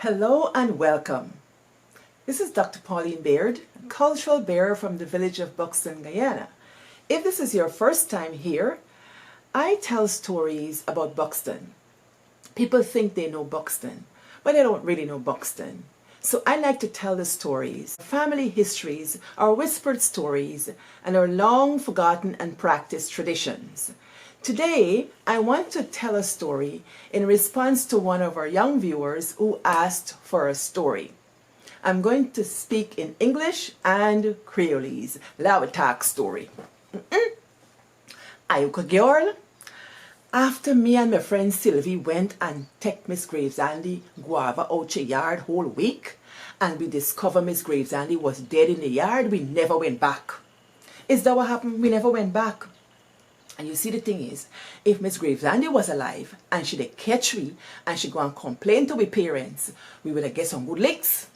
Hello and welcome. This is Dr. Pauline Baird, cultural bearer from the village of Buxton, Guyana. If this is your first time here, I tell stories about Buxton. People think they know Buxton, but they don't really know Buxton. So I like to tell the stories, family histories, our whispered stories, and our long forgotten and practiced traditions. Today, I want to tell a story in response to one of our young viewers who asked for a story. I'm going to speak in English and Creolese. Loud talk story. Ayoka girl. After me and my friend Sylvie went and take Miss Graves Andy guava out the yard whole week, and we discovered Miss Graves Andy was dead in the yard, we never went back. Is that what happened? We never went back. And you see, the thing is, if Miss Graves Andy was alive and she'd catch me and she'd go and complain to my parents, we would have get some good licks.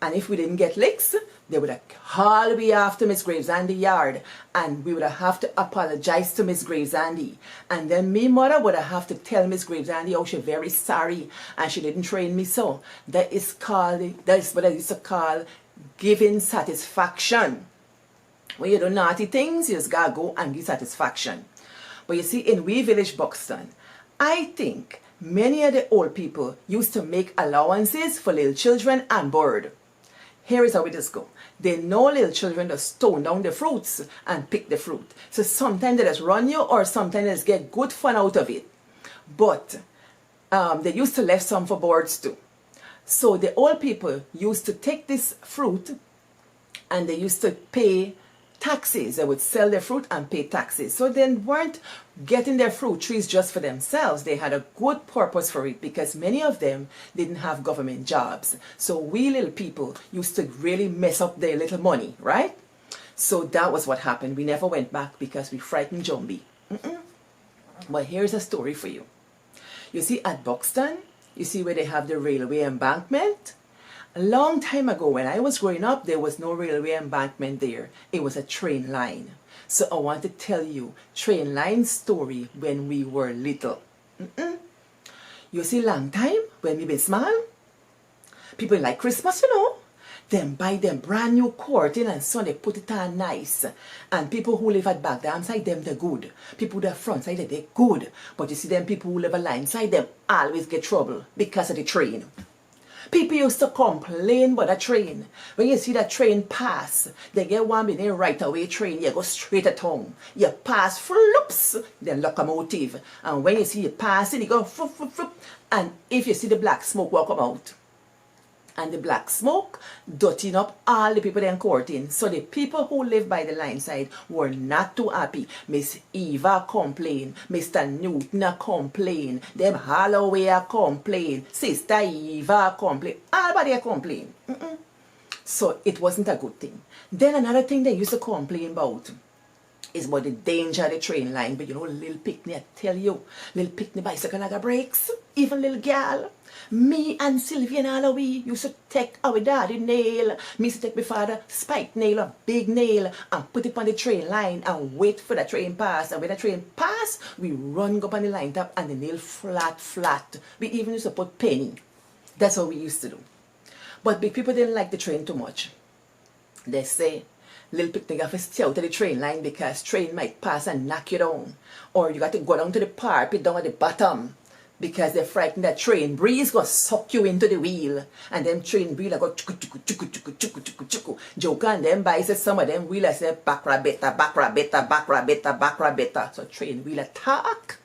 And if we didn't get licks, they would have hauled me after Miss Graves Andy yard, and we would have to apologize to Miss Graves Andy. And then me mother would have to tell Miss Graves Andy, oh, she's very sorry and she didn't train me so. That is what I used to call giving satisfaction. When you do naughty things, you just gotta go and give satisfaction. But you see, in we village Buxton, I think many of the old people used to make allowances for little children and bird. Here is how it just go. They know little children just stone down the fruits and pick the fruit. So sometimes they just run you, or sometimes they just get good fun out of it. But they used to left some for birds too. So the old people used to take this fruit and they used to pay taxes. They would sell their fruit and pay taxes. So they weren't getting their fruit trees just for themselves. They had a good purpose for it, because many of them didn't have government jobs. So we little people used to really mess up their little money, right? So that was what happened. We never went back because we frightened Jumbi. But here's a story for you. You see, at Buxton, you see where they have the railway embankment? A long time ago, when I was growing up, there was no railway embankment there. It was a train line. So I want to tell you train line story when we were little. You see, long time when we been small, people like Christmas, you know, them buy them brand new curtain and so they put it on nice. And people who live at Batham side, them they're good. People that front side, they're good. But you see, them people who live a line side, them always get trouble because of the train. People used to complain about a train. When you see that train pass, they get one minute right away train, you go straight at home. You pass, floops, the locomotive. And when you see it passing, you go floop, floop, floop. And if you see the black smoke will come out. And the black smoke dirtying up all the people in courting. So the people who live by the line side were not too happy. Miss Eva complained. Mr. Newton complained. Them Holloway complained. Sister Eva complained. Everybody complained. So it wasn't a good thing. Then another thing they used to complain about is about the danger of the train line. But you know, little picnic, I tell you, little picnic bicycle like a brakes, even little girl. Me and Sylvia and all we used to take our daddy nail. Me used to take my father spike nail, a big nail, and put it on the train line and wait for the train pass. And when the train pass, we run up on the line top and the nail flat, flat. We even used to put penny. That's what we used to do. But big people didn't like the train too much. They say, little picnic have to stay out of the train line because train might pass and knock you down. Or you got to go down to the park, put down at the bottom. Because they're frightened that train breeze gonna suck you into the wheel. And then train wheel go chuku chuku chuku chuku chuku chuku chuku. Joke and them by says some of them wheel say bakra beta, bakra beta, bakra beta, bakra beta. So train wheel attack.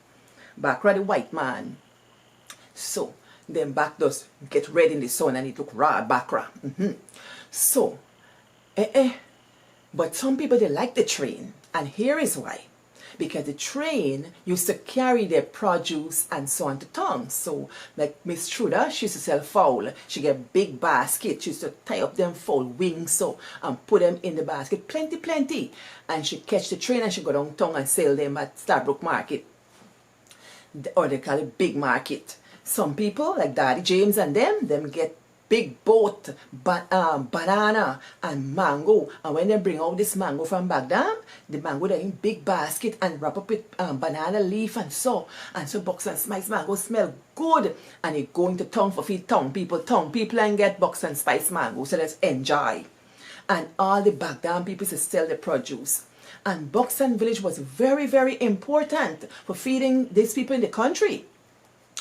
Bakra the white man. So them back does get red in the sun and it look raw bakra. So but some people they like the train, and here is why. Because the train used to carry their produce and so on to town. So like Miss Truda, she used to sell fowl. She get big basket. She used to tie up them fowl wings so and put them in the basket. Plenty, plenty. And she catch the train and she go downtown and sell them at Starbrook Market. Or they call it Big Market. Some people like Daddy James and them get big boat, banana and mango. And when they bring out this mango from Batham, the mango they in big basket and wrap up with banana leaf and so. And so box and spice mango smell good. And it go into town for feed town people and get box and spice mango. So let's enjoy. And all the Batham people to sell the produce. And Buxton village was very, very important for feeding these people in the country.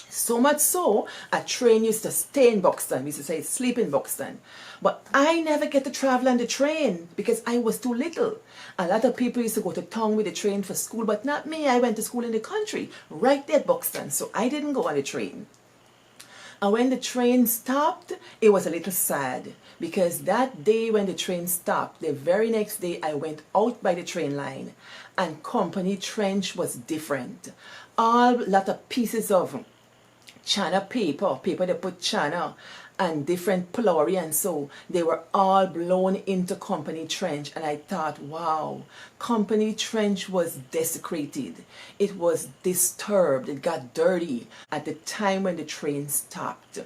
So much so, a train used to stay in Buxton. We used to say sleep in Buxton. But I never get to travel on the train because I was too little. A lot of people used to go to town with the train for school, but not me. I went to school in the country, right there at Buxton. So I didn't go on the train. And when the train stopped, it was a little sad because that day when the train stopped, the very next day I went out by the train line and Company Trench was different. All lot of pieces of China paper they put China and different plory and so they were all blown into Company Trench, and I thought, wow, Company Trench was desecrated. It was disturbed. It got dirty at the time when the train stopped.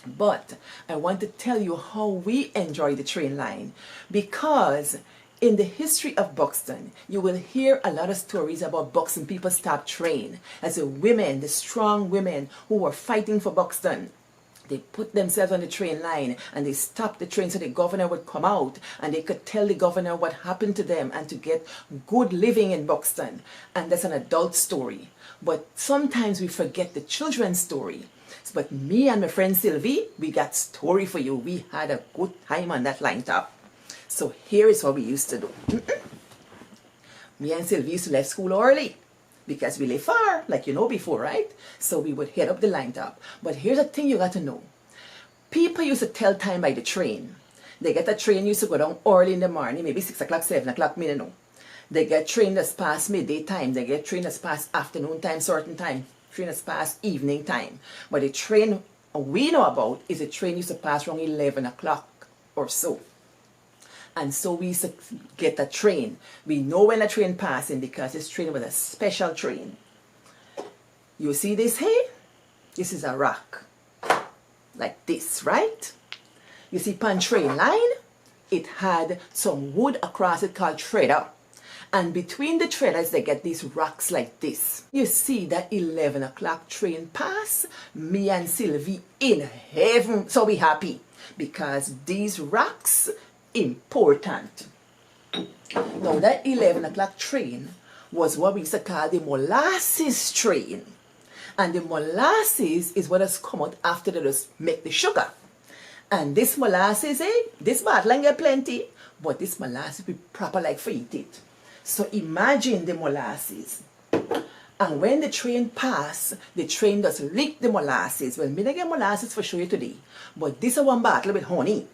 But I want to tell you how we enjoy the train line, because in the history of Buxton, you will hear a lot of stories about Buxton people stopped train as the women, the strong women who were fighting for Buxton. They put themselves on the train line and they stopped the train so the governor would come out and they could tell the governor what happened to them and to get good living in Buxton. And that's an adult story. But sometimes we forget the children's story. But me and my friend Sylvie, we got story for you. We had a good time on that line top. So here is what we used to do. Me and Sylvie used to leave school early because we live far, like you know before, right? So we would head up the line top. But here's a thing you got to know. People used to tell time by the train. They get a train used to go down early in the morning, maybe 6 o'clock, 7 o'clock, me don't know. They get train that's past midday time. They get train that's past afternoon time, certain time. Train that's past evening time. But the train we know about is a train used to pass around 11 o'clock or so. And so we used to get a train. We know when a train passing because this train was a special train. You see this here? This is a rock. Like this, right? You see pan train line? It had some wood across it called treader. And between the treaders, they get these rocks like this. You see that 11 o'clock train pass? Me and Sylvie in heaven. So we happy because these rocks important. Now that 11 o'clock train was what we used to call the molasses train. And the molasses is what has come out after they just make the sugar. And this molasses, this bottle ain't get plenty, but this molasses be proper like for eat it. So imagine the molasses. And when the train pass, the train does lick the molasses. Well, me not get molasses for show you today, but this is one bottle with honey.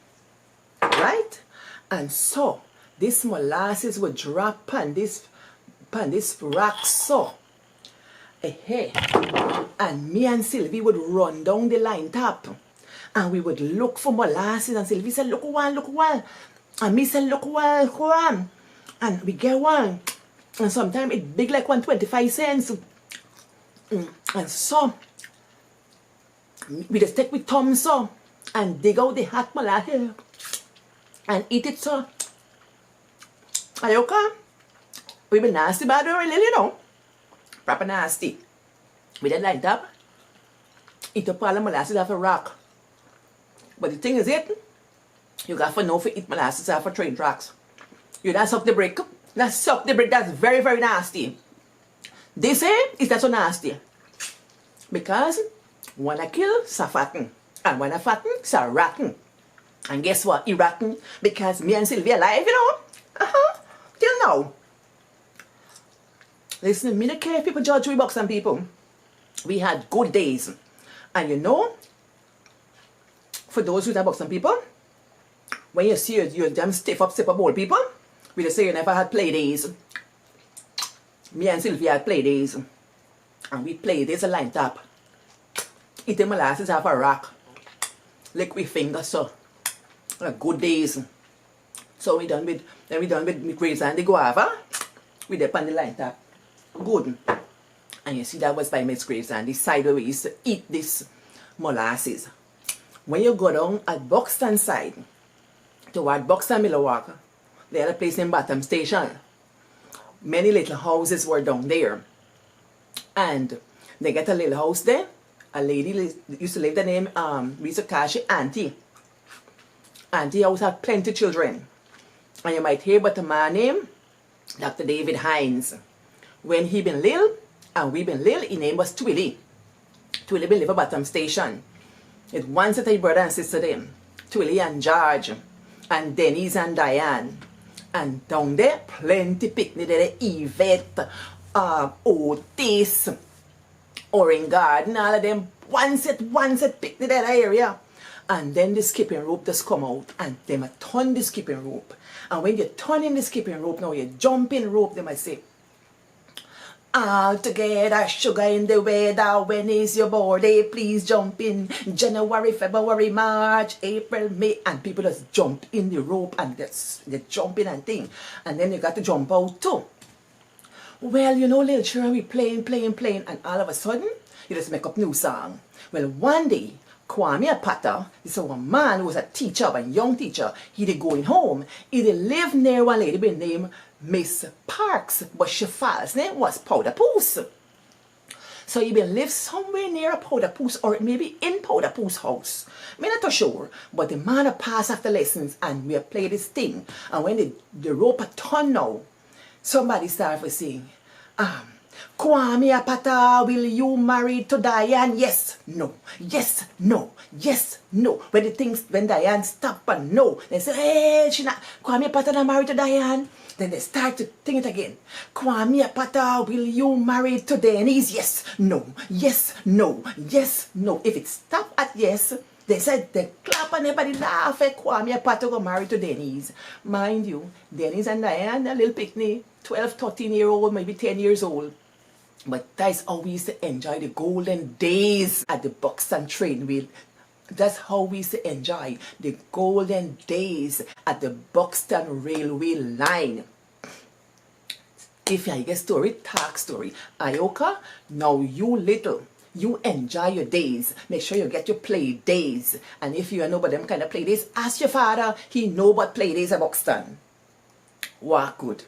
Right? And so this molasses would drop on this rock so. And me and Sylvie would run down the line top. And we would look for molasses. And Sylvie said, look one. And me said, look one. And we get one. And sometimes it big like 125 cents. And so we just take with thumb so and dig out the hot molasses and eat it so. Ayoka, we be nasty bad really, you know. Proper nasty. We then light up. Eat up all the molasses off a rock. But the thing is you got to know if you eat molasses off a train tracks. You don't suck the brick. That's suck the brick. That's very, very nasty. This is not so nasty. Because when I kill, so fatten. And when I fatten, so rotten. And guess what? He rotten because me and Sylvia alive, you know. Till now. Listen, me don't care if people judge we Buxton people. We had good days. And you know, for those who are Buxton people, when you see you damn stiff up old people, we just say you never had play days. Me and Sylvia had play days. And we played this a line top. Eating molasses off a rock. Lick with fingers so. Good days. So we done with grapes and the guava. We dip on the line top. Good. And you see that was by Miss Graves and the side where we used to eat this molasses. When you go down at Buxton side, toward Buxton, Milwaukee, they had a place in Batham Station. Many little houses were down there. And they get a little house there. A lady used to live the name, we used to call she Auntie. Auntie house had plenty children. And you might hear about a man named Dr. David Hines. When he been little, and we been little, his name was Twilly. Twilly been live at Batham Station. It one set of brother and sister them. Twilly and George. And Denise and Diane. And down there, plenty picnic there. Yvette, Daze, Orange Garden, all of them. One set picnic that area. And then the skipping rope just come out. And them a turn the skipping rope. And when you turn in the skipping rope, now you jump in rope, they might say, all together, sugar in the weather, when is your birthday? Please jump in. January, February, March, April, May. And people just jump in the rope and they jump in and thing. And then you got to jump out too. Well, you know, little children, we playing. And all of a sudden, you just make up new song. Well, one day, Kwame Apata, this was a man who was a teacher, a young teacher. He did going home. He did live near one lady by the name Miss Parks, but she false name was Powder Poose. So he been live somewhere near a Powder Poose or maybe in Powder Poose house. I'm not too sure, but the man passed after lessons and we play this thing. And when the rope turned now, somebody started to sing, Kwame Apata, will you marry to Diane? Yes, no, yes, no, yes, no. When Diane stopped and no, they say, hey, Kwame Apata not married to Diane. Then they start to think it again. Kwame Apata, will you marry to Denise? Yes, no, yes, no, yes, no. If it stopped at yes, they said they clap and everybody laugh at Kwame Apata go marry to Denise. Mind you, Denise and Diane, a little picnic, 12, 13-year-old, maybe 10 years old. But that's how we used to enjoy the golden days at the Buxton train wheel. That's how we used to enjoy the golden days at the Buxton railway line. If you get story, talk story. Ayoka, now you enjoy your days. Make sure you get your play days. And if you know about them kind of play days, ask your father. He know about play days at Buxton. Walk good.